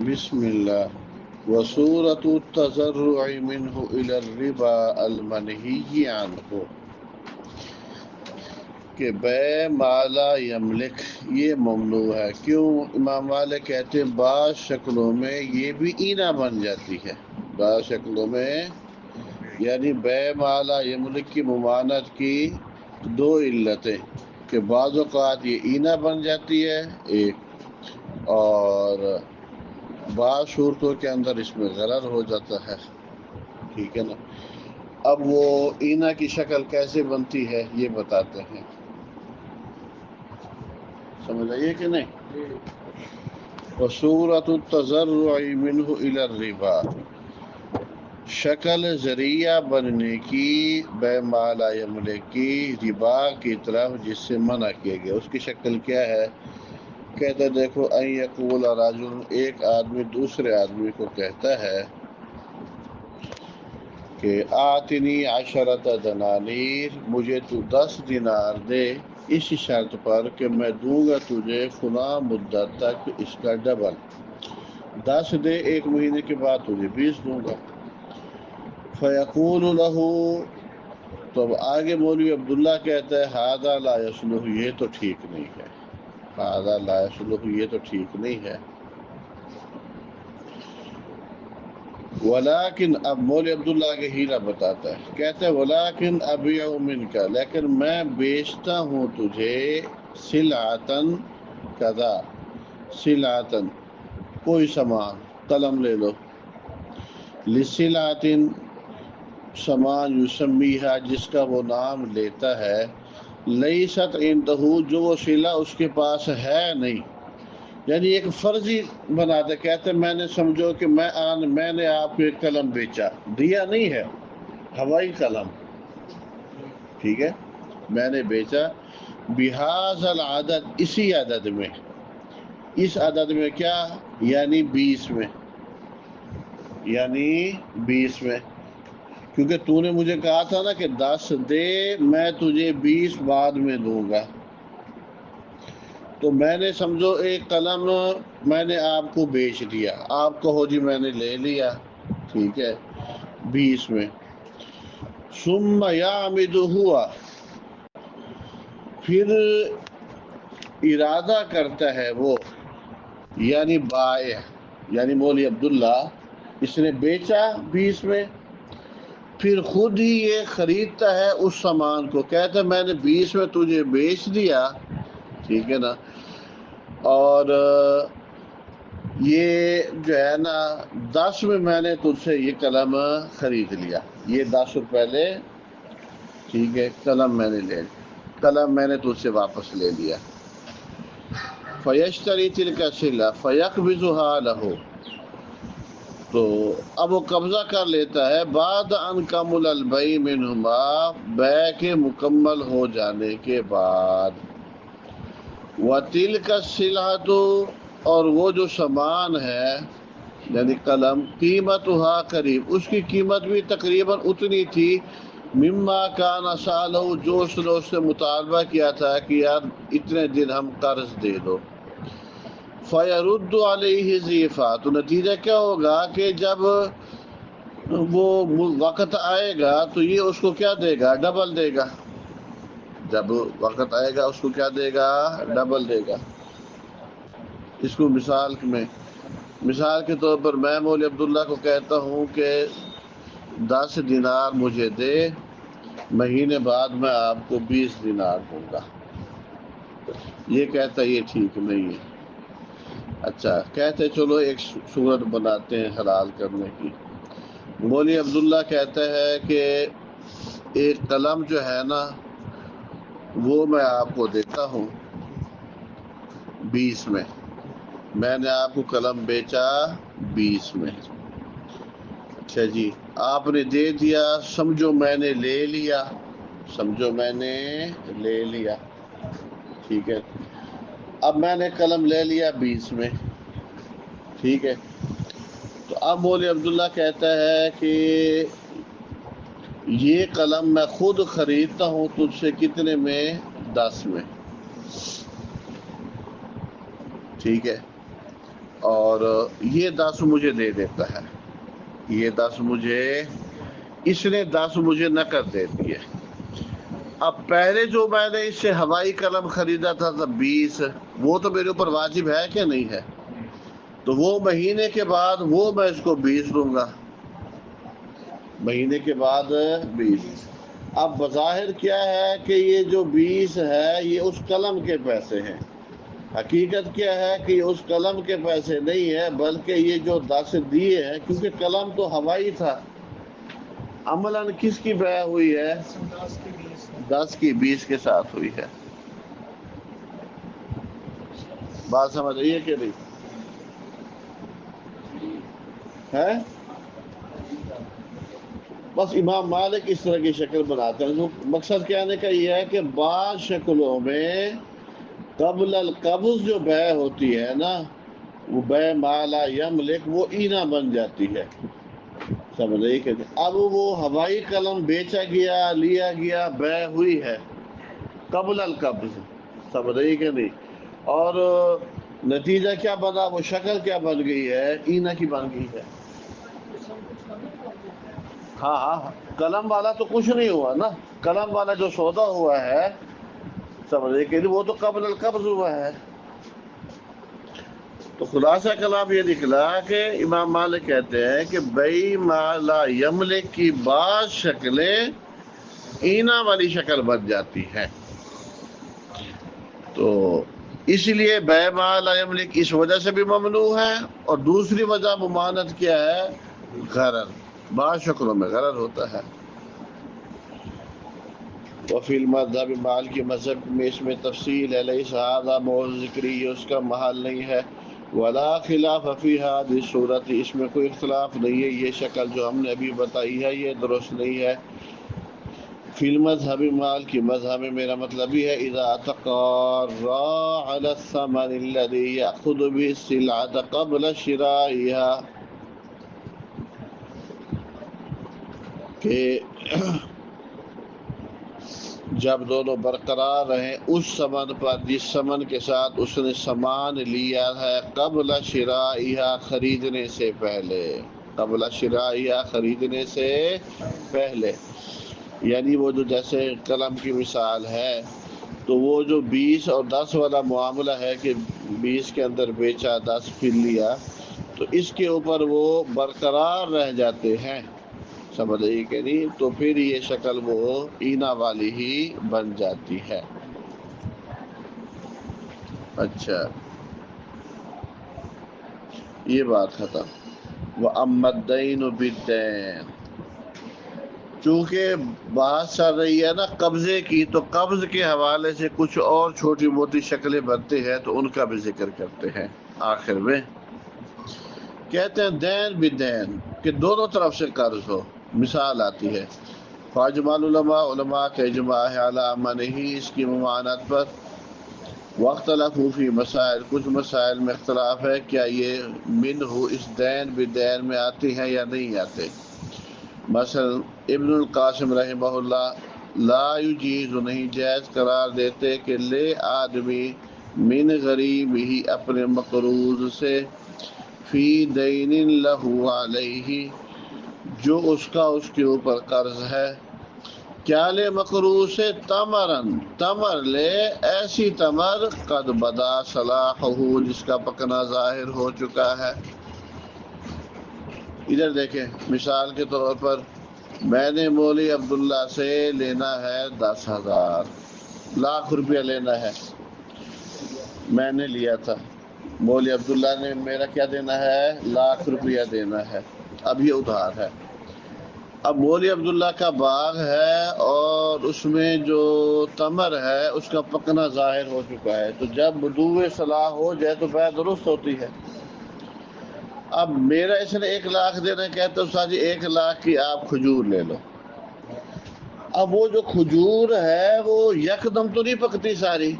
بسم اللہ وصورت التضرع منہ الی الربا المنہی عنہ، کہ بے مالا یملک یہ ممنوع ہے۔ کیوں؟ امام مالک کہتے ہیں بعض شکلوں میں یہ بھی اینا بن جاتی ہے، بعض شکلوں میں، یعنی بے مالا یملک کی ممانعت کی دو علتیں، کہ بعض اوقات یہ اینا بن جاتی ہے ایک، اور بعض صورتوں کے اندر اس میں غرر ہو جاتا ہے، ٹھیک ہے نا۔ اب وہ اینا کی شکل کیسے بنتی ہے یہ بتاتے ہیں، سمجھ آئیے کہ نہیں؟ وصورت التضرع منہ الی الربا، شکل ذریعہ بننے کی بے مالا یملک کی ربا کی طرف جس سے منع کیا گیا، اس کی شکل کیا ہے؟ کہتا دیکھو ان یقول رجل، ایک آدمی دوسرے آدمی کو کہتا ہے کہ آتنی عشرۃ دنانیر، مجھے تو 10 دینار دے، اس شرط پر کہ میں دوں گا تجھے فلاں مدت تک اس کا ڈبل، 10 دے، 1 مہینے کے بعد تجھے 20 دوں گا۔ فیقول لہ، تو اب آگے مولوی عبداللہ کہتا ہے ھذا لا یصلح، یہ تو ٹھیک نہیں ہے، ھذا لا یصلح، یہ تو ٹھیک نہیں ہے۔ ولیکن، اب مولوی عبداللہ کے ہیرا بتاتا ہے، کہتا ہے ولیکن ابیع منک، لیکن میں بیچتا ہوں تجھے سلعتن کذا، سلعتن کوئی سامان، قلم لے لو، لسلعتن سامان یسمیہا جس کا وہ نام لیتا ہے، لیست عندہ جو وہ صلہ اس کے پاس ہے نہیں، یعنی ایک فرضی بناتے، کہتے میں نے سمجھو کہ میں نے آپ کو ایک قلم بیچا، دیا نہیں ہے، ہوائی قلم، ٹھیک ہے، میں نے بیچا بہذا العدد، اسی عدد میں، اس عدد میں کیا، یعنی 20 میں، یعنی 20 میں، کیونکہ تو نے مجھے کہا تھا نا کہ 10 دے، میں تجھے 20 بعد میں دوں گا، تو میں نے سمجھو ایک قلم میں نے آپ کو بیچ دیا، آپ کہو جی میں نے لے لیا، ٹھیک ہے، 20 میں، ثم یعمد ہوا، پھر ارادہ کرتا ہے وہ، یعنی بائع، یعنی مولوی عبداللہ، اس نے بیچا 20 میں، پھر خود ہی یہ خریدتا ہے اس سامان کو، کہتا ہے میں نے 20 میں تجھے بیچ دیا، ٹھیک ہے نا، اور یہ جو ہے نا 10 میں نے تجھ سے یہ قلم خرید لیا، یہ 10 روپے لے، ٹھیک ہے، قلم میں نے لے، قلم میں نے تجھ سے واپس لے لیا، فیشتری تلک الصلہ فیقبضھا لہ، تو اب وہ قبضہ کر لیتا ہے بعد ان کمل البیع منہما، بیع کے مکمل ہو جانے کے بعد، وَتِلْكَ الصِّلْعَةُ، اور وہ جو سامان ہے یعنی قلم، قیمتها قریب، اس کی قیمت بھی تقریباً اتنی تھی، مما کان سالہ، جو اس نے اس سے مطالبہ کیا تھا کہ یار اتنے دن ہم قرض دے دو، فَيَرُدُّ عَلَيْهِ ضِعْفًا، تو نتیجہ کیا ہوگا کہ جب وہ وقت آئے گا تو یہ اس کو کیا دے گا، ڈبل دے گا، جب وقت آئے گا اس کو کیا دے گا، ڈبل دے گا۔ اس کو مثال کے طور پر میں مولوی عبداللہ کو کہتا ہوں کہ 10 دینار مجھے دے، مہینے بعد میں آپ کو 20 دینار دوں گا، یہ کہتا ہے یہ ٹھیک نہیں ہے۔ اچھا، کہتے چلو ایک صورت بناتے ہیں حلال کرنے کی، مولوی عبداللہ کہتا ہے کہ ایک قلم جو ہے نا وہ میں آپ کو دیتا ہوں 20 میں نے آپ کو قلم بیچا 20 میں، اچھا جی، آپ نے دے دیا، سمجھو میں نے لے لیا، سمجھو میں نے لے لیا، ٹھیک ہے، اب میں نے قلم لے لیا 20 میں، ٹھیک ہے، تو اب مولوی عبداللہ کہتا ہے کہ یہ قلم میں خود خریدتا ہوں تجھ سے کتنے میں، 10 میں، ٹھیک ہے، اور یہ 10 مجھے دے دیتا ہے، یہ 10 مجھے، اس نے 10 مجھے نقد دے دیے۔ اب پہلے جو میں نے اس سے ہوائی قلم خریدا تھا 20، وہ تو میرے اوپر واجب ہے کہ نہیں ہے؟ تو وہ مہینے کے بعد وہ میں اس کو 20 دوں گا، مہینے کے بعد 20۔ اب بظاہر کیا ہے کہ یہ جو 20 ہے یہ اس قلم کے پیسے ہیں، حقیقت کیا ہے کہ یہ اس قلم کے پیسے نہیں ہے، بلکہ یہ جو 10 دیے ہیں، کیونکہ قلم تو ہوائی تھا، عملاً کس کی بیع ہوئی ہے؟ 10 کی 20 کے ساتھ ہوئی ہے۔ بات سمجھ رہی ہے کہ نہیں ہے؟ بس امام مالک اس طرح کی شکل بناتے ہیں۔ مقصد کہنے کا یہ ہے کہ بعض شکلوں میں قبل القبض جو بیع ہوتی ہے نا، وہ بیع ما لا یملک، وہ اینا بن جاتی ہے، سمجھ رہی کہ اب وہ ہوائی قلم بیچا گیا، لیا گیا، بیع ہوئی ہے قبل القبض، سمجھ رہی کہ نہیں، اور نتیجہ کیا بنا، وہ شکل کیا بن گئی ہے، اینا کی بن گئی ہے۔ ہاں ہاں، قلم والا تو کچھ نہیں ہوا نا، قلم والا جو سودا ہوا ہے، سمجھ رہی کہ نہیں، وہ تو قبل القبض ہوا ہے۔ تو خلاصہ کلام یہ نکلا کہ امام مالک کہتے ہیں کہ بیع ما لا یملک کی بعض شکلیں اینا والی شکل بن جاتی ہے، تو اس لیے بیع ما لا یملک اس وجہ سے بھی ممنوع ہے، اور دوسری وجہ ممانعت کیا ہے، غرر، بعض شکلوں میں غرر ہوتا ہے۔ وفی المذہب، مال کی مذہب میں اس میں تفصیل ہے، لیس ھذا موضوع ذکری، یہ اس کا محل نہیں ہے، ولا خلاف فی ھذہ الصورۃ، اس میں کوئی اختلاف نہیں ہے، یہ شکل جو ہم نے ابھی بتائی ہے یہ درست نہیں ہے۔ فی المذہب، مال کی مذہب میں، میرا مطلب یہ ہے، اذا تقارا علی الثمن الذی یأخذ به السلعة قبل شرائها، کہ جب دونوں برقرار رہیں اس ثمن پر جس ثمن کے ساتھ اس نے سامان لیا ہے، قبل شرائها، خریدنے سے پہلے، قبل شرائها، خریدنے سے پہلے، یعنی وہ جو جیسے قلم کی مثال ہے، تو وہ جو 20 اور 10 والا معاملہ ہے کہ 20 کے اندر بیچا، 10 پھر لیا، تو اس کے اوپر وہ برقرار رہ جاتے ہیں، سمجھ رہی کہ نہیں، تو پھر یہ شکل وہ اینا والی ہی بن جاتی ہے۔ اچھا، یہ بات ختم۔ وَأَمَّا الدَّيْنُ بِالدَّيْنِ، چونکہ بات چل رہی ہے نا قبضے کی، تو قبض کے حوالے سے کچھ اور چھوٹی موٹی شکلیں بنتی ہیں، تو ان کا بھی ذکر کرتے ہیں آخر میں۔ کہتے ہیں دین بدین، کہ دونوں طرف سے قرض ہو، مثال آتی ہے، فاجمع العلماء، علماء کا اجماع ہے علی منعہ، اس کی ممانعت پر، واختلفوا فی مسائل، کچھ مسائل میں اختلاف ہے، کیا یہ منہ اس دین بدین میں آتی ہیں یا نہیں آتے۔ مثلا ابن القاسم رحمہ اللہ لا یجیز، نہیں جائز قرار دیتے کہ لے آدمی من غریب ہی، اپنے مقروض سے، فی دین لہو علیہ، جو اس کا اس کے اوپر قرض ہے، کیا لے مقروض سے، تمرن، تمر لے، ایسی تمر قد بدا صلاحہ، جس کا پکنا ظاہر ہو چکا ہے۔ ادھر دیکھیں، مثال کے طور پر میں نے مولوی عبداللہ سے لینا ہے 10,000، لاکھ روپیہ لینا ہے، میں نے لیا تھا، مولوی عبداللہ نے میرا کیا دینا ہے، لاکھ روپیہ دینا ہے، اب یہ ادھار ہے۔ اب مولوی عبداللہ کا باغ ہے اور اس میں جو تمر ہے اس کا پکنا ظاہر ہو چکا ہے، تو جب بدوء صلاح ہو جائے تو بیع درست ہوتی ہے۔ اب میرا اس نے 1,00,000 دینا، کہتے ہیں استاد جی 1,00,000 کی آپ کھجور لے لو۔ اب وہ جو کھجور ہے وہ یکدم تو نہیں پکتی ساری،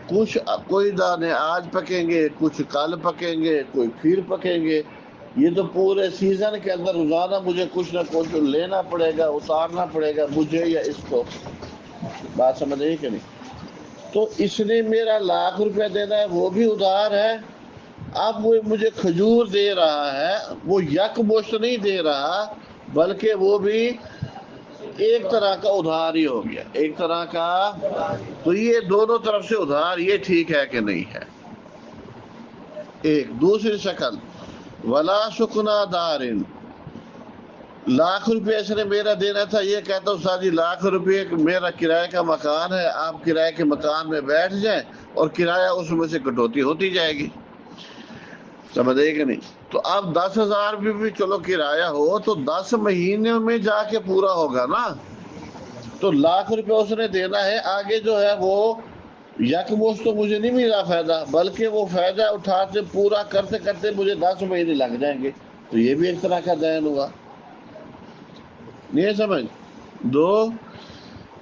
کچھ کوئی دانے آج پکیں گے، کچھ کل پکیں گے، کوئی پھر پکیں گے، یہ تو پورے سیزن کے اندر روزانہ مجھے کچھ نہ کچھ لینا پڑے گا، اتارنا پڑے گا مجھے یا اس کو، بات سمجھ رہی کہ نہیں۔ تو اس نے میرا 1,00,000 روپیہ دینا ہے، وہ بھی ادھار ہے، اب وہ مجھے کھجور دے رہا ہے، وہ یک مشت نہیں دے رہا، بلکہ وہ بھی ایک طرح کا ادھار ہی ہو گیا، ایک طرح کا۔ تو یہ دونوں طرف سے ادھار، یہ ٹھیک ہے کہ نہیں ہے؟ ایک دوسری شکل، ولا سکنا دارن، لاکھ روپے اس نے میرا دینا تھا، یہ کہتا ہوں استاد جی لاکھ روپے میرا کرایہ کا مکان ہے، آپ کرایہ کے مکان میں بیٹھ جائیں اور کرایہ اس میں سے کٹوتی ہوتی جائے گی، سمجھے کہ نہیں؟ تو اب 10,000 بھی چلو کرایہ ہو تو 10 مہینے میں جا کے پورا ہوگا نا، تو لاکھ روپے اس نے دینا ہے، آگے جو ہے وہ یکمشت تو مجھے نہیں ملا فائدہ، بلکہ وہ فائدہ اٹھاتے پورا کرتے کرتے مجھے 10 مہینے لگ جائیں گے، تو یہ بھی ایک طرح کا دین ہوا، نہیں سمجھ؟ دو،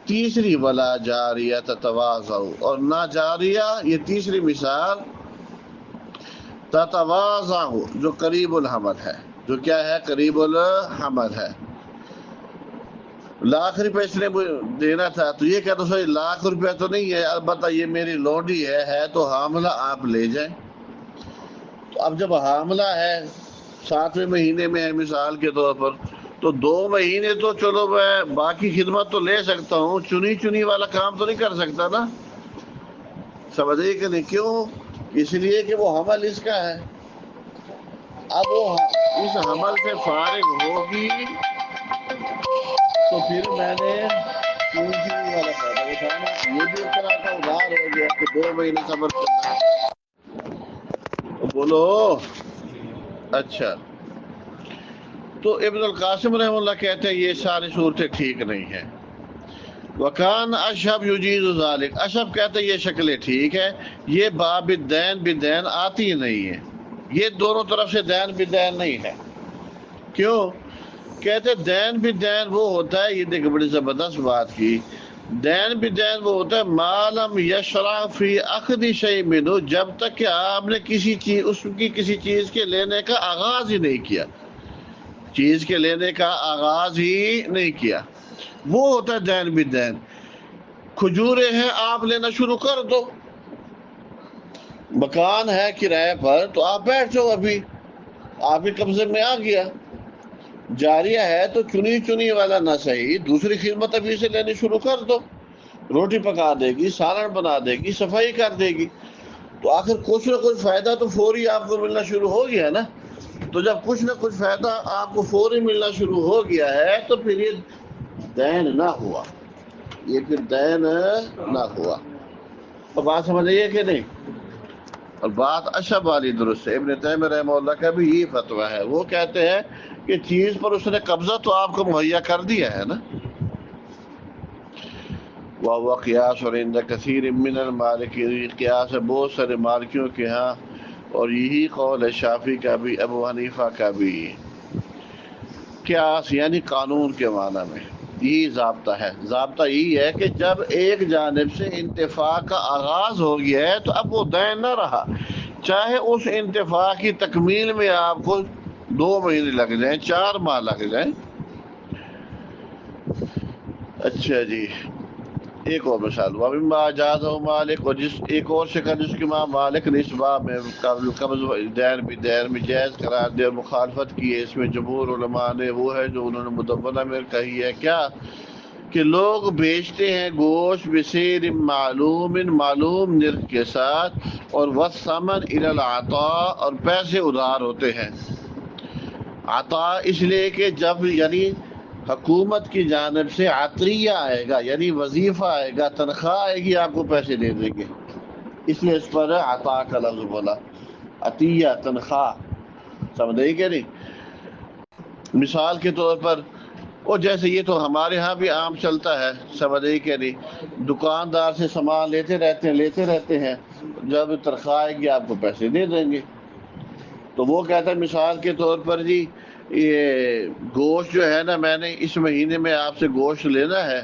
تیسری ولا جاریہ تتواضع، اور نہ جاریہ، یہ تیسری مثال، تتواضع جو قریب الحمل ہے، جو کیا ہے؟ قریب الحمل ہے۔ لاکھ روپے اس نے دینا تھا، تو یہ کہتا سر لاکھ روپے تو نہیں ہے، البتہ یہ میری لونڈی ہے تو حاملہ، آپ لے جائیں۔ تو اب جب حاملہ ہے، 7ویں مہینے میں ہے مثال کے طور پر، تو 2 مہینے تو چلو میں باقی خدمت تو لے سکتا ہوں، چنی چنی والا کام تو نہیں کر سکتا نا، سمجھے کہ نہیں؟ کیوں؟ اس لیے کہ وہ حمل اس کا ہے، اب وہ اس حمل سے فارغ ہوگی تو پھر میں نے چنی چنی والا فائدہ اٹھانا، یہ بھی ایک طرح کا ادھار ہو گیا کہ 2 مہینے صبر کرنا ہے۔ بولو اچھا، تو ابن القاسم رحمہ اللہ کہتے ہیں یہ ساری صورتیں ٹھیک نہیں ہیں۔ وکان اشہب یجیز ذالک، اشہب کہتے ہیں یہ شکلیں ٹھیک ہے، یہ باب الدین بدین آتی نہیں ہے، یہ دونوں طرف سے دین بدین نہیں ہے۔ کیوں؟ کہتے دین بدین وہ ہوتا ہے، یہ دیکھ بڑی زبردست بات کی، دین بدین وہ ہوتا ہے ما لم یشرع فی اخذ شیء منہ، جب تک کہ آپ نے کسی چیز، اس کی کسی چیز کے لینے کا آغاز ہی نہیں کیا، چیز کے لینے کا آغاز ہی نہیں کیا، وہ ہوتا ہے دین بدین۔ کھجورے ہیں، آپ لینا شروع کر دو، مکان ہے کرائے پر تو آپ بیٹھ جاؤ، ابھی آپ کے قبضے میں آ گیا۔ جاریہ ہے تو چنی چنی والا نہ صحیح، دوسری خدمت ابھی سے لینی شروع کر دو، روٹی پکا دے گی، سالن بنا دے گی، صفائی کر دے گی، تو آخر کچھ نہ کچھ فائدہ تو فوری آپ کو ملنا شروع ہو گیا نا۔ تو جب کچھ نہ کچھ فائدہ آپ کو فوری ملنا شروع ہو گیا ہے تو پھر یہ دین نہ ہوا، یہ پھر دین نہ ہوا۔ تو بات سمجھ آئیے کہ نہیں؟ اور بات اشب والی درست ہے، ابن تیمیہ رحمہ اللہ کا بھی یہی فتویٰ ہے، وہ کہتے ہیں کہ چیز پر اس نے قبضہ تو آپ کو مہیا کر دیا ہے نا۔ وَهُوَ قِيَاسٌ عِنْدَ كَثِيرٍ مِّنَ الْمَالِكِيِّينَ، قیاس ہے بہت سارے مالکیوں کے ہاں، اور یہی قول ہے شافعی کا بھی، ابو حنیفہ کا بھی۔ قیاس یعنی قانون کے معنی میں یہی ضابطہ ہے، ضابطہ یہی ہے کہ جب ایک جانب سے انتفاع کا آغاز ہو گیا ہے تو اب وہ دین نہ رہا، چاہے اس انتفاع کی تکمیل میں آپ کو 2 مہینے لگ جائیں، 4 ماہ لگ جائیں۔ اچھا جی، ایک اور مثال، وَمِمَّا جَازَهُ مالک، اور جس ایک اور شکل جس کی امام مالک نے اس باب میں قبض دین بدین میں جائز قرار دیا اور مخالفت کی ہے اس میں جمہور علماء نے، وہ ہے جو انہوں نے مدونہ میں کہی ہے، کیا کہ لوگ بیچتے ہیں گوشت بسیر معلوم، معلوم نرخ کے ساتھ، اور والثمن الی العطاء، اور پیسے ادھار ہوتے ہیں۔ عطا اس لیے کہ جب یعنی حکومت کی جانب سے عطیہ آئے گا، یعنی وظیفہ آئے گا، تنخواہ آئے گی، آپ کو پیسے دے دیں گے، اس لیے اس پر عطا کا لفظ بولا، عطیہ تنخواہ، سمجھے کہ نہیں؟ مثال کے طور پر، اور جیسے یہ تو ہمارے ہاں بھی عام چلتا ہے، سمجھے کہ نہیں، دکاندار سے سامان لیتے رہتے ہیں، جب تنخواہ آئے گی آپ کو پیسے دے دیں گے۔ تو وہ کہتا ہے مثال کے طور پر جی یہ گوشت جو ہے نا، میں نے اس مہینے میں آپ سے گوشت لینا ہے،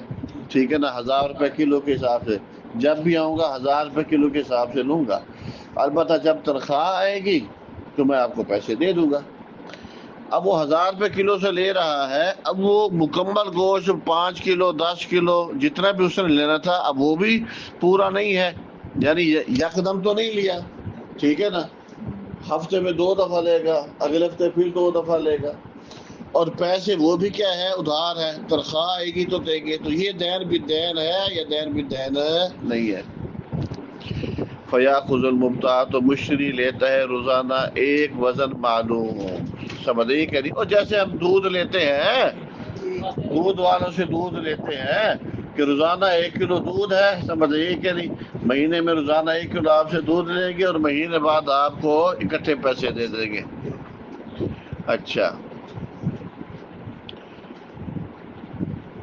ٹھیک ہے نا، 1000 روپے کلو کے حساب سے، جب بھی آؤں گا 1000 روپے کلو کے حساب سے لوں گا، البتہ جب تنخواہ آئے گی تو میں آپ کو پیسے دے دوں گا۔ اب وہ 1000 روپے کلو سے لے رہا ہے، اب وہ مکمل گوشت 5 کلو 10 کلو جتنا بھی اس نے لینا تھا، اب وہ بھی پورا نہیں ہے، یعنی یکدم تو نہیں لیا، ٹھیک ہے نا، ہفتے میں 2 دفعہ لے گا، اگلے ہفتے پھر 2 دفعہ لے گا، اور پیسے وہ بھی کیا ہے، ادھار ہے، تنخواہ آئے گی تو دیں گے، تو یہ دین بھی دین ہے یا دین بھی دین نہیں ہے۔ فیاخذ المبتاع، تو مشتری لیتا ہے روزانہ ایک وزن معلوم، سمجھے کہ نہیں؟ اور جیسے ہم دودھ لیتے ہیں، دودھ والوں سے دودھ لیتے ہیں کہ روزانہ 1 کلو دودھ ہے، سمجھے کہ نہیں؟ مہینے میں روزانہ 1 کلو آپ سے دودھ لیں گے اور مہینے بعد آپ کو اکٹھے پیسے دے دیں گے۔ اچھا،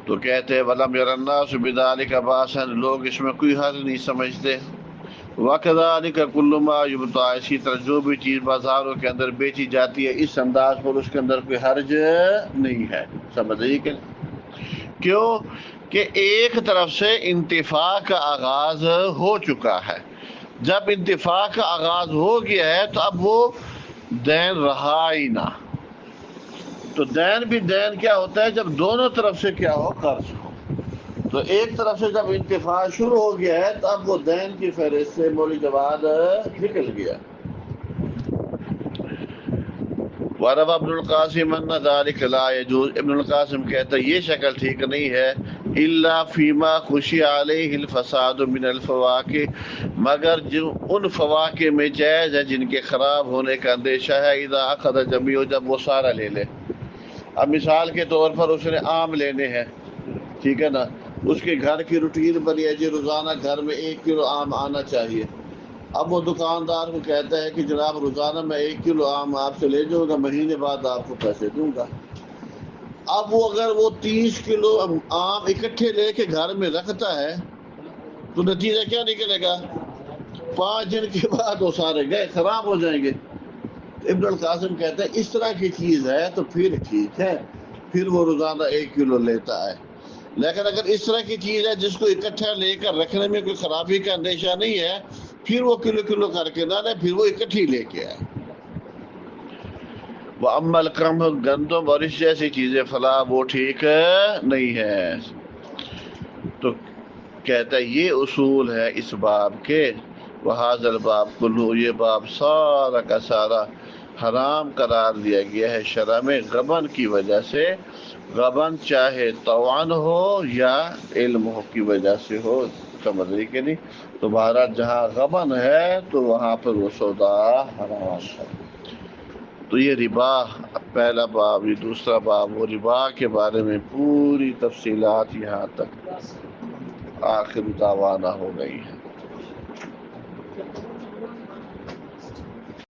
تو کہتے ہیں وَلَمْ يَرَ النَّاسُ بِذَلِكَ بَأْسًا، لوگ اس میں کوئی حرج نہیں سمجھتے۔ وَكَذَلِكَ كُلُّ مَا يُبْتَاعُ، اسی طرح جو بھی چیز بازاروں کے اندر بیچی جاتی ہے اس انداز پر، اس کے اندر کوئی حرج نہیں ہے، سمجھے کہ کیوں کہ ایک طرف سے انتفاع کا آغاز ہو چکا ہے۔ جب انتفاع کا آغاز ہو گیا ہے تو اب وہ دین رہا ہی نہ۔ تو دین بھی دین کیا ہوتا ہے؟ جب دونوں طرف سے کیا ہو، قرض ہو۔ تو ایک طرف سے جب انتفاع شروع ہو گیا ہے تو اب وہ دین کی فہرست سے مولی جواد نکل گیا۔ وَرَوَى ابن القاسم أَنَّ ذَلِكَ لَا يَجُوزُ، ابن القاسم کہتا ہے یہ شکل ٹھیک نہیں ہے، إِلَّا فِيمَا خُشِيَ عَلَيْهِ الْفَسَادُ مِنَ الْفَوَاكِهِ، مگر جو ان فواکہ میں جائز ہے جن کے خراب ہونے کا اندیشہ ہے، اذا اخذ جمیع، جب وہ سارا لے لے۔ اب مثال کے طور پر اس نے آم لینے ہیں، ٹھیک ہے نا، اس کے گھر کی روٹین بنی ہے جی روزانہ گھر میں 1 کلو آم آنا چاہیے۔ اب وہ دکاندار کو کہتا ہے کہ جناب روزانہ میں 1 کلو آم آپ سے لے جاؤں گا، مہینے بعد آپ کو پیسے دوں گا۔ اب وہ اگر وہ 30 کلو آم اکٹھے لے کے گھر میں رکھتا ہے تو نتیجہ کیا نکلے گا؟ 5 دن کے بعد وہ سارے گئے، خراب ہو جائیں گے۔ ابن القاسم کہتا ہے اس طرح کی چیز ہے تو پھر ٹھیک ہے، پھر وہ روزانہ 1 کلو لیتا ہے۔ لیکن اگر اس طرح کی چیز ہے جس کو اکٹھا لے کر رکھنے میں کوئی خرابی کا اندیشہ نہیں ہے، پھر وہ کلو کلو کر کے نہ لے، پھر وہ اکٹھی لے کے آئے۔ وَأَمَّا الْقَمْحُ، گندم اور اس جیسی چیزیں، فلا، وہ ٹھیک نہیں ہے۔ تو کہتا ہے یہ اصول ہے اس باب کے، وَهَذَا الْبَابُ كُلُّهُ، یہ باب سارا کا سارا حرام قرار دیا گیا ہے شرع میں غبن کی وجہ سے، غبن چاہے طوعاً ہو یا علم ہو کی وجہ سے ہو، سمجھ رہی کہ نہیں؟ تو بہرحال جہاں غبن ہے تو وہاں پر وہ سودا حرام ہے۔ تو یہ ربا پہلا باب، یہ دوسرا باب، وہ ربا کے بارے میں پوری تفصیلات یہاں تک آخر دعوانا ہو گئی ہے۔